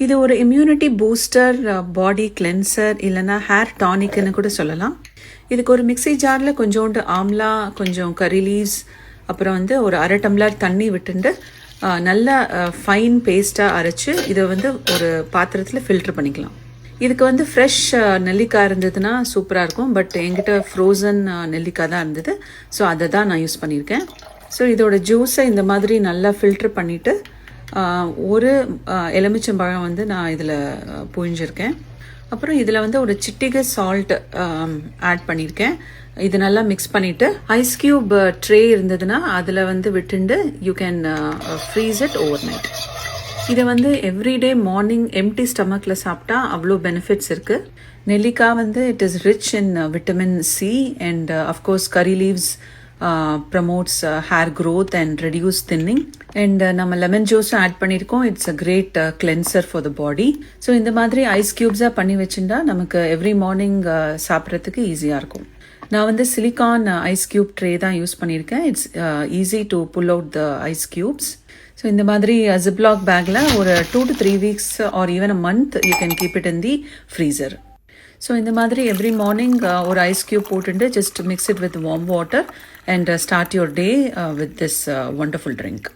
இது ஒரு immunity booster, பாடி cleanser, இல்லைனா ஹேர் டானிக்னு கூட சொல்லலாம். இதுக்கு ஒரு மிக்ஸி ஜாரில் கொஞ்சோண்டு ஆம்லா, கொஞ்சம் கரி லீவ்ஸ், அப்புறம் வந்து ஒரு 1/2 டம்ளர் தண்ணி விட்டுண்டு நல்ல ஃபைன் பேஸ்ட்டாக அரைச்சி இதை வந்து ஒரு பாத்திரத்தில் ஃபில்ட்ரு பண்ணிக்கலாம். இதுக்கு வந்து ஃப்ரெஷ் நெல்லிக்காய் இருந்ததுன்னா சூப்பராக இருக்கும். பட் என்கிட்ட ஃப்ரோசன் நெல்லிக்காய் தான் இருந்தது. ஸோ அதை தான் நான் யூஸ் பண்ணியிருக்கேன். ஸோ இதோட ஜூஸை இந்த மாதிரி நல்லா ஃபில்ட்ரு பண்ணிவிட்டு ஒரு எலுமிச்சம்பழம் வந்து நான் இதில் புழிஞ்சிருக்கேன். அப்புறம் இதில் வந்து ஒரு சிட்டிகை சால்ட் ஆட் பண்ணியிருக்கேன். இது நல்லா மிக்ஸ் பண்ணிவிட்டு ஐஸ் க்யூப் ட்ரே இருந்ததுன்னா அதில் வந்து விட்டுண்டு you can freeze it overnight. இதை வந்து எவ்ரிடே மார்னிங் எம்டி ஸ்டமக்கில் சாப்பிட்டா அவ்வளோ பெனிஃபிட்ஸ் இருக்குது. நெல்லிக்காய் வந்து it is rich in vitamin C and of course curry leaves promotes hair growth and reduce thinning. And நம்ம லெமன் ஜூஸும் ஆட் பண்ணியிருக்கோம். It's a great cleanser for the body. So இந்த மாதிரி ஐஸ் க்யூப்ஸாக பண்ணி வச்சுட்டா நமக்கு எவ்ரி மார்னிங் சாப்பிட்றதுக்கு ஈஸியாக இருக்கும். நான் வந்து சிலிக்கான் ஐஸ் க்யூப் ட்ரே தான் யூஸ் பண்ணியிருக்கேன். It's easy to pull out the ice cubes. So இந்த மாதிரி ஜிப்லாக் பேக்கில் ஒரு 2 to 3 weeks or even a month you can keep it in the freezer. So இந்த மாதிரி எவ்ரி மார்னிங் ஒரு ice cube போட்டுட்டு just mix it with warm water and start your day with this wonderful drink.